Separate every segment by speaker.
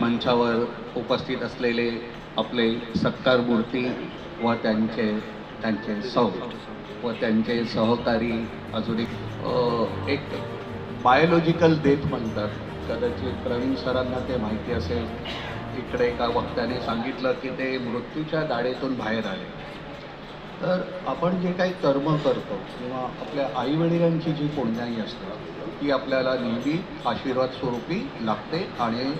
Speaker 1: मंचावर उपस्थित असलेले आपले सत्कार मूर्ती व त्यांचे व त्यांचे सहकारी, अजून एक बायोलॉजिकल डेथ म्हणतात, कदाचित प्रवीण सरांना ते माहिती असेल. इकडे एका वक्त्याने सांगितलं की ते मृत्यूच्या दाढेतून बाहेर आले. तर आपण जे काही कर्म करतो किंवा आपल्या आईवडिलांची जी पुण्याई असते ती आपल्याला नेहमी आशीर्वाद स्वरूपी लागते. आणि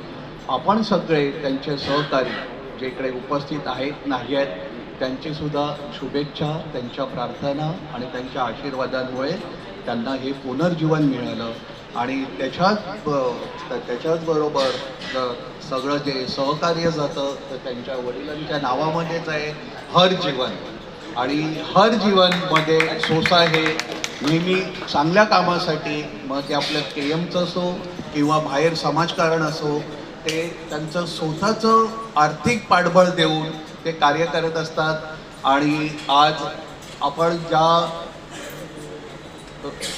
Speaker 1: आपण सगळे त्यांचे सहकारी जे इकडे उपस्थित आहेत नाही आहेत त्यांचीसुद्धा शुभेच्छा, त्यांच्या प्रार्थना आणि त्यांच्या आशीर्वादांमुळे त्यांना हे पुनर्जीवन मिळालं. आणि त्याच्याच बरोबर सगळं जे सहकार्य जातं तर त्यांच्या वडिलांच्या नावामध्येच आहे हर जीवन. आणि हर जीवनमध्ये सोसा हे नेहमी चांगल्या कामासाठी, मग ते आपलं केएमचं असो किंवा बाहेर समाजकारण असो, ते त्यांचं स्वतःचं आर्थिक पाठबळ देऊन ते कार्य करत असतात. आणि आज आपण ज्या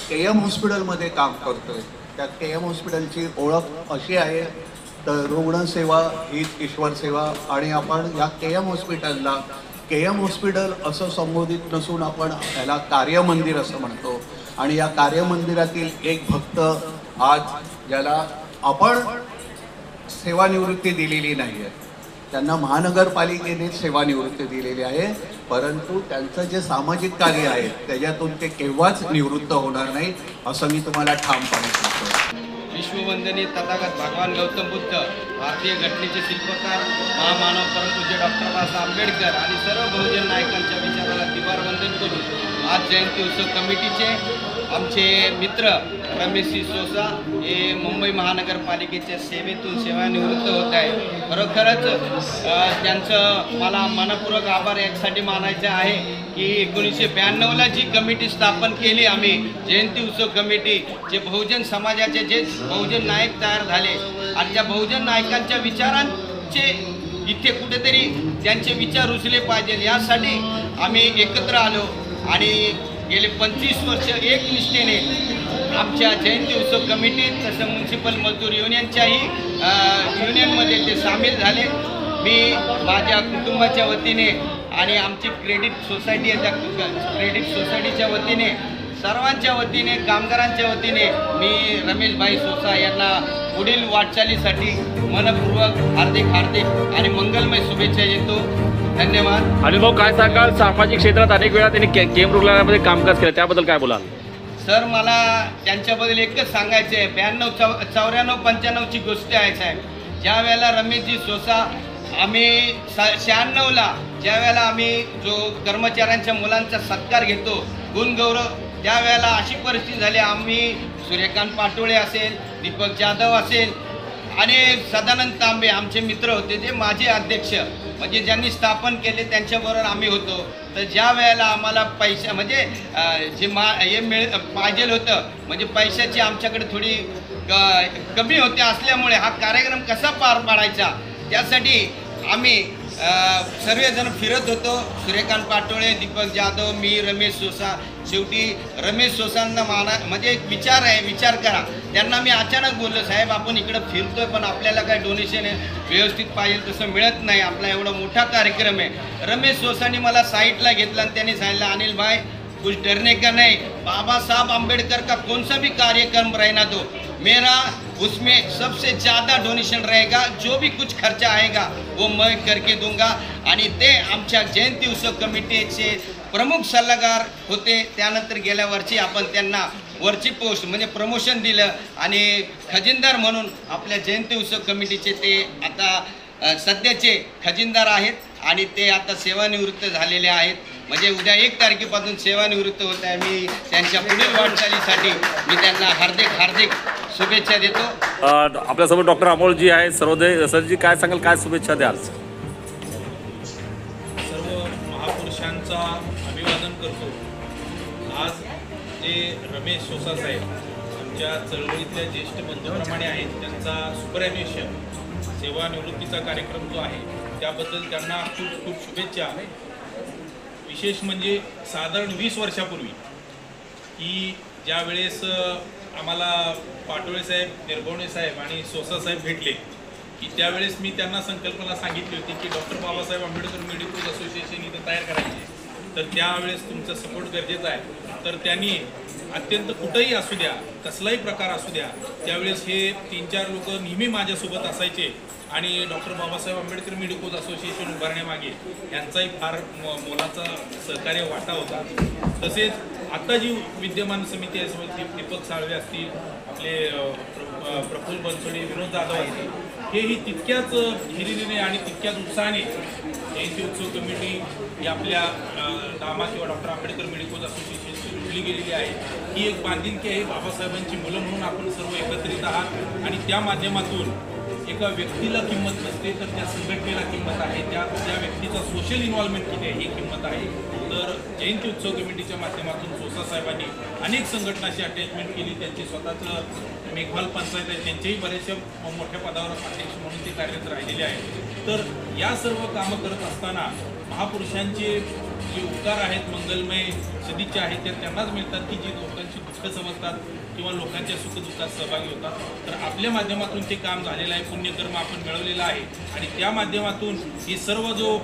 Speaker 1: केएम हॉस्पिटलमध्ये काम करतोय त्या केएम हॉस्पिटलची ओळख अशी आहे तर रुग्णसेवा हीच ईश्वर सेवा. आणि आपण या केएम हॉस्पिटलला केएम हॉस्पिटल असं संबोधित नसून आपण याला कार्यमंदिर असं म्हणतो. आणि या कार्यमंदिरातील एक भक्त आज ज्याला आपण सेवानिवृत्ती दिलेली नाही आहे, त्यांना महानगरपालिकेने सेवानिवृत्ती दिलेली आहे, परंतु त्यांचं जे सामाजिक कार्य आहे त्याच्यातून ते केव्हाच निवृत्त होणार नाही असं मी तुम्हाला ठामपणे सांगतो.
Speaker 2: विश्ववंदनीय तथागत भगवान गौतम बुद्ध, भारतीय घटनेचे शिल्पकार, महामानव परमपूज्य डॉक्टर बाबासाहेब आंबेडकर आणि सर्व बहुजन नायकांच्या विचाराला दिवार वंदन करून आज जयंती उत्सव कमिटीचे आमचे मित्र रमेश सोसा हे मुंबई महानगरपालिकेच्या सेवेतून सेवानिवृत्त होत आहे. खरोखरच त्यांचं मला मनपूर्वक आभार यासाठी मानायचे आहे की 1992ला जी कमिटी स्थापन केली आम्ही, जयंती उत्सव कमिटी, जे बहुजन समाजाचे जे बहुजन नायक तयार झाले आणि त्या बहुजन नायकांच्या विचारांचे इथे कुठेतरी त्यांचे विचार रुजले पाहिजे यासाठी आम्ही एकत्र आलो. आणि गेले 25 वर्ष एकनिष्ठेने आमच्या जयंती उत्सव कमिटीत तसं म्युन्सिपल मजदूर युनियनच्याही युनियनमध्ये ते सामील झाले. मी माझ्या कुटुंबाच्या वतीने आणि आमची क्रेडिट सोसायटी आहे त्या क्रेडिट सोसायटीच्या वतीने, सर्वांच्या वतीने, कामगारांच्या वतीने मी रमेशभाई सोसा यांना पुढील वाटचालीसाठी मनपूर्वक हार्दिक आणि मंगलमय शुभेच्छा देतो. धन्यवाद.
Speaker 3: आणि भाऊ काय सांगाल, सामाजिक क्षेत्रात अनेक वेळा त्यांनी केम रुग्णालयामध्ये कामकाज केलं, त्याबद्दल काय बोलाल?
Speaker 2: सर, मला त्यांच्याबद्दल एकच सांगायचं आहे. 94-95ची गोष्ट आहे साहेब. ज्या वेळेला रमेशजी सोसा आम्ही 96ला ज्या वेळेला आम्ही जो कर्मचाऱ्यांच्या मुलांचा सत्कार घेतो गुणगौरव, त्यावेळेला अशी परिस्थिती झाली, आम्ही सूर्यकांत पाटोळे असेल, दीपक जाधव असेल आणि सदानंद तांबे आमचे मित्र होते, ते माझे अध्यक्ष म्हणजे ज्यांनी स्थापन केले त्यांच्याबरोबर आम्ही होतो. तर ज्या वेळेला आम्हाला पैसा म्हणजे जे हे पाहिजे होतं म्हणजे पैशाची आमच्याकडे थोडी कमी होते असल्यामुळे हा कार्यक्रम कसा पार पाडायचा त्यासाठी आम्ही सर्वजण फिरत होतो. सूर्यकांत पाटोळे, दीपक जाधव, मी, रमेश सोसा. शेवटी रमेश सोसांना म्हणजे एक विचार आहे, विचार करा. त्यांना मी अचानक बोललो, साहेब आपण इकडं फिरतोय पण आपल्याला काय डोनेशन व्यवस्थित पाहिजे तसं मिळत नाही, आपला एवढा मोठा कार्यक्रम आहे. रमेश सोसांनी मला साईटला घेतलं आणि त्यांनी सांगितलं, अनिल भाई कुछ डरने का नहीं, बाबा साहब आम्बेडकर का कौन सा भी कार्यक्रम रहना दो, मेरा उसमें सबसे ज़्यादा डोनेशन रहेगा, जो भी कुछ खर्चा आएगा वो मैं करके दूंगा. आणि ते आमच्या जयंती उत्सव कमिटीचे प्रमुख सल्लागार होते. त्यानंतर गेल्या वर्षी आपण त्यांना वरची पोस्ट म्हणजे प्रमोशन दिलं आणि खजिनदार म्हणून आपल्या जयंती उत्सव कमिटीचे ते आता सध्याचे खजिनदार आहेत आणि ते आता सेवानिवृत्त झालेले आहेत. म्हणजे उद्या 1 तारखेपासून सेवानिवृत्त होत आहे. मी त्यांच्या पुढील वाटचालीसाठी मी त्यांना हार्दिक शुभेच्छा देतो.
Speaker 3: आपल्यासोबत डॉक्टर अमोलजी आहे, सर्वोदय सरजी, काय सांगाल, काय शुभेच्छा द्याल?
Speaker 4: सर्व महापुरुषांचा अभिवादन करतो. आज जे रमेश सोसा साहेब आमच्या चळवळीतल्या ज्येष्ठ बंधूप्रमाणे आहेत, त्यांचा सुपरॅन्युएशन सेवानिवृत्तीचा कार्यक्रम जो आहे त्याबद्दल त्यांना खूप खूप शुभेच्छा. विशेष म्हणजे साधारण 20 वर्षापूर्वी की ज्या वेळेस आम्हाला पाटोळे साहेब, निर्भवणे साहेब आणि सोसा साहेब भेटले की त्यावेळेस मी त्यांना संकल्पना सांगितली होती की doctor Babasaheb Ambedkar medical association इथं तयार करायची, तर त्यावेळेस तुमचा सपोर्ट गरजेचा आहे. तर त्यांनी अत्यंत कुठंही असू द्या, कसलाही प्रकार असू द्या, त्यावेळेस हे 3-4 लोक नेहमी माझ्यासोबत असायचे आणि doctor Babasaheb Ambedkar medical association उभारण्यामागे यांचाही फार मोलाचा सहकार्य वाटा होता. तसेच आता जी विद्यमान समिती आहे, दीपक साळवे असतील, आपले प्रफुल्ल बनसोडे, विनोद जाधव असतील, हेही तितक्याच हिरिरीने आणि तितक्याच उत्साहाने जयंती उत्सव कमिटी ही आपल्या दामा किंवा डॉक्टर आंबेडकर मेडिकल असोसिएशनची जोडली गेलेली आहे. ही एक बांधिलकी आहे. बाबासाहेबांची मुलं म्हणून आपण सर्व एकत्रित आहात आणि त्या माध्यमातून एका व्यक्तीला किंमत नसते, तर त्या संघटनेला किंमत आहे. त्या व्यक्तीचा सोशल इन्व्हॉल्वमेंट किती आहे ही किंमत आहे. तर जयंती उत्सव कमिटीच्या माध्यमातून सोसा साहेबांनी अनेक संघटनाशी अटॅचमेंट केली. त्यांचे स्वतःचं मेघवाल पंचायत आहे, त्यांच्याही बऱ्याचशा मोठ्या पदावर अध्यक्ष म्हणून ते कार्यरत राहिलेले आहेत. तर या सर्व कामं करत असताना महापुरुषांचे जे उपकार आहेत, मंगलमय सदिच्छा आहेत, त्या त्यांनाच मिळतात की जे लोकांची दुःख समजतात किंवा लोकांच्या सुखदुःखात सहभागी होतात. तर आपल्या माध्यमातून ते काम झालेलं आहे, पुण्यकर्म आपण मिळवलेलं आहे आणि त्या माध्यमातून हे सर्व जो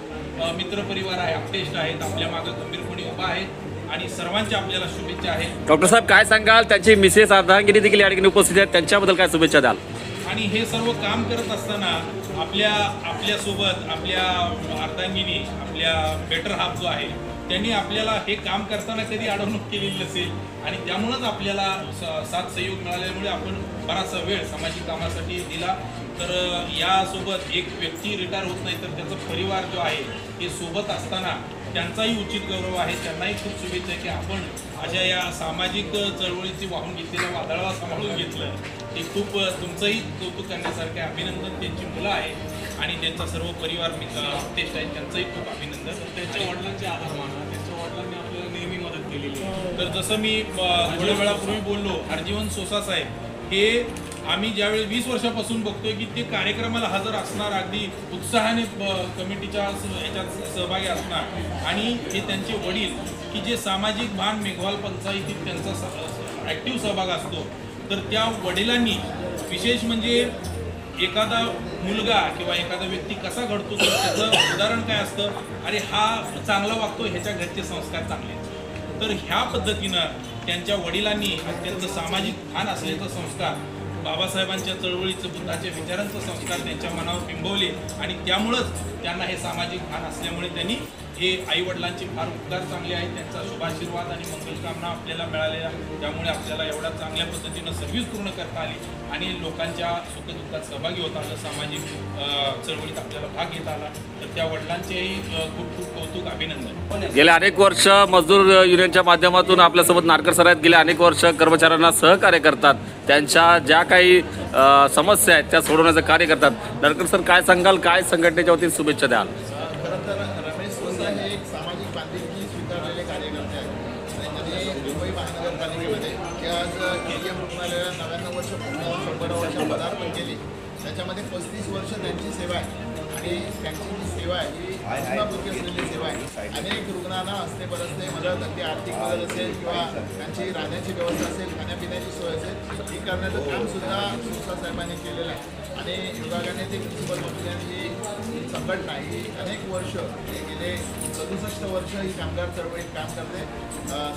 Speaker 4: मित्रपरिवार आहे, अपटेस्ट आहेत, आपल्या मागं गंभीरपणे उभा आहेत आणि सर्वांच्या आपल्याला शुभेच्छा आहेत.
Speaker 3: डॉक्टर साहेब काय सांगाल, त्यांची मिसेस अर्धांगिनी देखील या ठिकाणी उपस्थित आहेत, त्यांच्याबद्दल काय शुभेच्छा द्याल?
Speaker 4: आणि हे सर्व काम करत असताना आपल्यासोबत आपल्या अर्धांगिनी, आपल्या बेटर हाफ जो आहे, त्यांनी आपल्याला हे काम करताना कधी अडवणूक केलेली नसेल आणि त्यामुळंच आपल्याला साथ सहयोग मिळाल्यामुळे आपण बराचसा वेळ सामाजिक कामासाठी दिला. तर यासोबत एक व्यक्ती रिटायर होत नाही, तर त्याचा परिवार जो आहे हे सोबत असताना त्यांचाही उचित गौरव आहे. त्यांनाही खूप शुभेच्छा आहे की आपण अशा या सामाजिक चळवळीची वाहून घेतलेल्या वादळाला सांभाळून घेतलं. हे खूप तुमचंही कौतुक करण्यासारखे. अभिनंदन. त्यांची मुलं आहे आणि त्यांचा सर्व परिवार टेस्ट आहे, त्यांचंही खूप अभिनंदन.
Speaker 5: त्यांच्या वडिलांचे आभार माना. त्यांच्या वडिलांनी आपल्याला नेहमी मदत केलेली आहे.
Speaker 4: तर जसं मी थोड्या वेळापूर्वी बोललो, हरजीवन सोसा साहेब हे आम्ही ज्यावेळी 20 वर्षापासून बघतोय की ते कार्यक्रमाला हजर असणार, अगदी उत्साहाने कमिटीच्या याच्यात सहभागी असणार आणि हे त्यांचे वडील की जे सामाजिक भान मेघवाल पंचायतीत त्यांचा ॲक्टिव्ह सहभाग असतो. तर त्या वडिलांनी विशेष म्हणजे एखादा मुलगा किंवा एखादा व्यक्ती कसा घडतो तर त्याचं उदाहरण काय असतं, अरे हा चांगला वागतो, ह्याच्या घरचे संस्कार चांगले. तर ह्या पद्धतीनं त्यांच्या वडिलांनी अत्यंत सामाजिक भान असल्याचा संस्कार, बाबासाहेबांच्या चळवळीचं, बुद्धाच्या विचारांचं संस्कार त्यांच्या मनावर बिंबवले आणि त्यामुळंच त्यांना हे सामाजिक भान असल्यामुळे त्यांनी हे आईवडिलांचे फार उपकार चांगले आहेत. त्यांचा शुभाशीर्वाद आणि मंगलकामना आपल्याला मिळालेल्या, त्यामुळे आपल्याला एवढ्या चांगल्या पद्धतीनं सर्व्हिस पूर्ण करता आली आणि लोकांच्या सुखदुःखात सहभागी होता आलं, सामाजिक चळवळीत आपल्याला भाग घेता आला. तर त्या वडिलांचेही खूप खूप कौतुक, अभिनंदन.
Speaker 3: गेल्या अनेक वर्ष मजदूर युनियनच्या माध्यमातून आपल्यासोबत नारकर सर आहेत. गेल्या अनेक वर्ष कर्मचाऱ्यांना सहकार्य करतात, त्यांच्या ज्या काही समस्या आहेत त्या सोडवण्याचं कार्य करतात. नारकर सर काय सांगाल, काय संघटनेच्या वतीने शुभेच्छा द्याल?
Speaker 6: खरं तर रमेश सोसा हे एक सामाजिक बांधिलकी स्वीकारलेले कार्यकर्ते आहेत आणि त्यांनी मुंबई महानगरपालिकेमध्ये जे आज KGM रुग्णालयाला 99 वर्ष पूर्ण 100 वर्ष पदार्पण केली. त्याच्यामध्ये 35 वर्ष त्यांची सेवा आहे आणि त्यांची जी सेवा आहे ही पूर्णापूर्ती असलेली सेवा आहे. अनेक रुग्णांना हस्ते बरसते मदत, अगदी आर्थिक मदत असेल किंवा त्यांची राहण्याची व्यवस्था असेल, खाण्यापिण्याची सोय असेल, ही करण्याचं कामसुद्धा सोसा साहेबांनी केलेलं आहे. आणि विभागाने ते प्रिन्सिपल मंत्र्यांनी ही संघटना ही अनेक वर्ष गेले 67 वर्ष ही कामगार चळवळीत काम करते.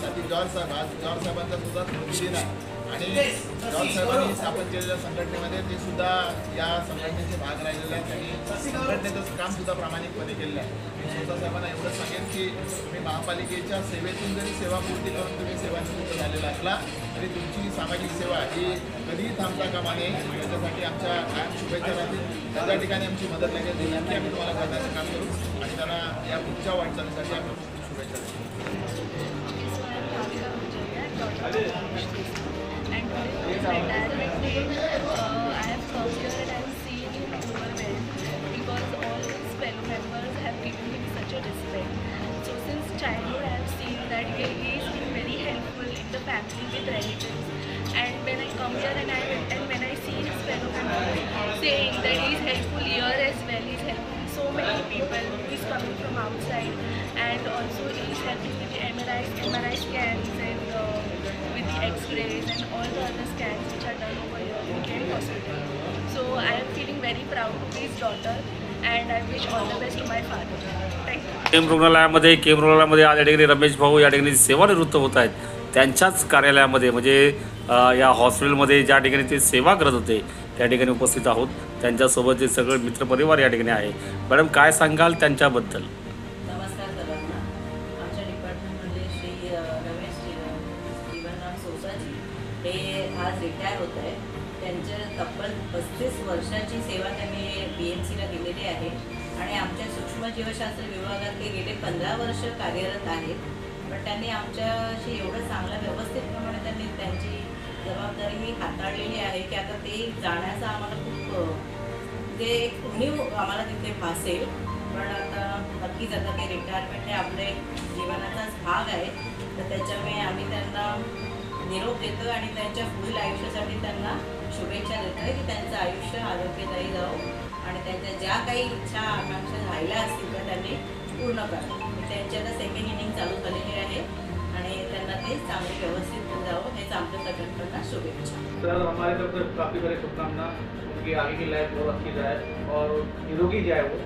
Speaker 6: साठी जॉर्ज साहेब, आज जॉर्ज साहेबांचा सुद्धा स्मृतिदिन आहे आणि जॉर्ज साहेबांनी स्थापन केलेल्या संघटनेमध्ये ते सुद्धा या संघटनेचे भाग राहिलेले आहेत. त्यांनी संघटनेचं काम सुद्धा प्रामाणिकपणे केलेलं आहे. मी सोसा साहेबांना एवढंच सांगेन की तुम्ही महापालिकेच्या सेवेतून जरी सेवापूर्ती करून तुम्ही सेवानिवृत्त झालेला असला तरी तुमची सामाजिक सेवा ही कधीही थांबता कामा नये. त्याच्यासाठी आमच्या कायम शुभेच्छा राहतील. त्या ठिकाणी आमची मदत लागेल नक्की आम्ही तुम्हाला करण्याचं काम करू आणि त्यांना या पुढच्या वाटचालीसाठी आम्ही खूप शुभेच्छा देतो.
Speaker 7: And today is retirement day. I have come here and I have seen him overwhelmed because all his fellow members have given him such a respect. So since childhood I have seen that he is very helpful in the family with relatives. And when I come here and when I see his fellow members saying that he is helpful here as well, he is helping so many people who is coming from outside, and also he is helping with the MRI scans and with the X-rays and all the other scans which are done over here in Care Hospital. So I am feeling very proud his daughter, and I wish all the best to my father. Thank you.
Speaker 3: केम रुग्णालयामध्ये आज या ठिकाणी रमेश भाऊ या ठिकाणी सेवानिवृत्त होत आहेत. त्यांच्याच कार्यालयामध्ये म्हणजे या हॉस्पिटलमध्ये ज्या ठिकाणी ते सेवा करत होते त्या ठिकाणी उपस्थित आहोत. त्यांच्यासोबत सगळे मित्रपरिवार या ठिकाणी आहे. मॅडम काय सांगाल त्यांच्याबद्दल?
Speaker 8: नमस्कार सर्वांना. आमच्या डिपार्टमेंटमध्ये श्री रमेश जीवनराम सोसाजी हे आज रिटायर होत आहे. त्यांच्या तब्बल 35 वर्षाची सेवा त्यांनी BMCला दिलेली आहे आणि आमच्या सूक्ष्म जीवशास्त्र विभागात ते गेले 15 वर्ष कार्यरत आहेत. पण त्यांनी आमच्याशी एवढं चांगल्या व्यवस्थितप्रमाणे त्यांनी त्यांची जबाबदारी ही हाताळलेली आहे की आता ते जाण्याचा आम्हाला खूप ते एक उणीव आम्हाला तिथे भासेल. पण आता नक्कीच आता ते रिटायरमेंट हे आपले जीवनाचाच भाग आहे. तर त्याच्यामुळे आम्ही त्यांना निरोप देतो आणि त्यांच्या पुढील आयुष्यासाठी त्यांना शुभेच्छा देतो आहे की त्यांचं आयुष्य आरोग्यदायी जावं आणि त्यांच्या ज्या काही इच्छा आकांक्षा राहिल्या असतील त्या त्यांनी पूर्ण करावं. त्यांची आता सेकंड इनिंग चालू झालेली आहे आणि त्यांना ते चांगले व्यवस्थित जावं हेच आमच्या सगळ्यांकडनं शुभेच्छा.
Speaker 9: सर हमारे तरफ से काफ़ी सारी शुभकामना, उनकी आगे की लाइफ बहुत अच्छी जाए और निरोगी जाए. वो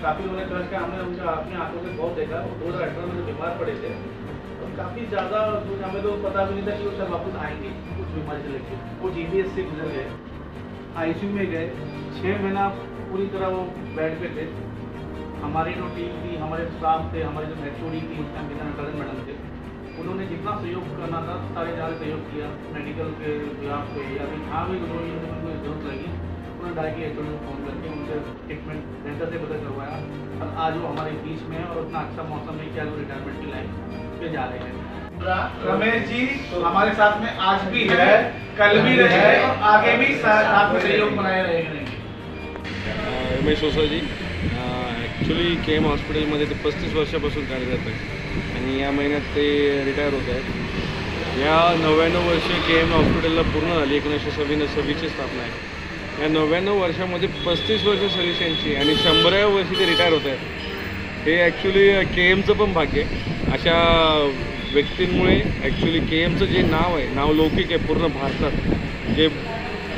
Speaker 9: काफ़ी उन्होंने कष्ट किया, हमने उनका अपनी आंखों से बहुत देखा. वो 2018 में बीमार पड़े थे और काफ़ी ज़्यादा कुछ हमें तो पता भी नहीं था कि वो सर वापस आएंगे कुछ बीमारी से लेके. वो GBS से गुजर गए, ICU में गए, 6 महीना पूरी तरह वो बेड पे थे. हमारी जो टीम थी, हमारे स्टाफ थे, हमारे जो HOD थी उस टाइम बिना करण मैडम थे, उन्होंने जितना सहयोग करना था सारे जगह सहयोग किया. मेडिकल के बिहाफ पे या फिर जहाँ भी उनको जरूरत लगी उन्होंने डायरेक्टली HOD को फ़ोन करके उनसे ट्रीटमेंट बेहतर से बेहतर करवाया. और आज वो हमारे बीच में है और उतना अच्छा मौसम है कि आज वो रिटायरमेंट की लाइफ पे जा रहे हैं. रमेश जी हमारे साथ में आज भी है, कल भी रहे और आगे भी साथ में सहयोग बनाए रहेंगे.
Speaker 5: रमेश सोसाजी ॲक्च्युली KM हॉस्पिटलमध्ये ते 35 वर्षापासून कार्यरत आहे आणि या महिन्यात ते रिटायर होत आहेत. या 99 वर्षे KM हॉस्पिटलला पूर्ण झाली. 1926ची स्थापना आहे. या 99 वर्षामध्ये 35 वर्ष सर्व्हिस यांची आणि 100व्या वर्षी ते रिटायर होत आहेत. हे ॲक्च्युली KMचं पण भाग्य आहे. अशा व्यक्तींमुळे ॲक्च्युली KMचं जे नाव आहे, नाव लौकिक आहे पूर्ण भारतात. जे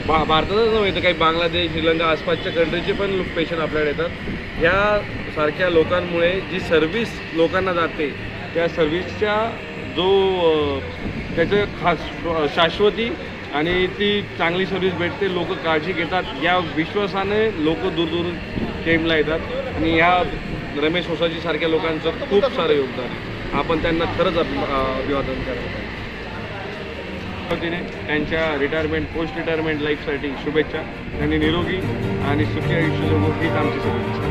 Speaker 5: भारतातच नव्हे तर काही बांगलादेश, श्रीलंका आसपासच्या कंट्रीचे पण पेशंट आपल्याकडे येतात. ह्या सारख्या लोकांमुळे जी सर्व्हिस लोकांना जाते त्या सर्व्हिसच्या जो त्याचं खास शाश्वती आणि ती चांगली सर्व्हिस भेटते. लोक काळजी घेतात. या विश्वासाने लोक दूरदूरून KMला येतात आणि ह्या रमेश सोसाजीसारख्या लोकांचं खूप सारं योगदान आहे. आपण त्यांना खरंच अभिवादन करायचं. त्यांच्या रिटायरमेंट पोस्ट रिटायरमेंट लाईफसाठी शुभेच्छा. त्यांनी निरोगी आणि सुखी आयुष्य जगू हीच आमची शुभेच्छा.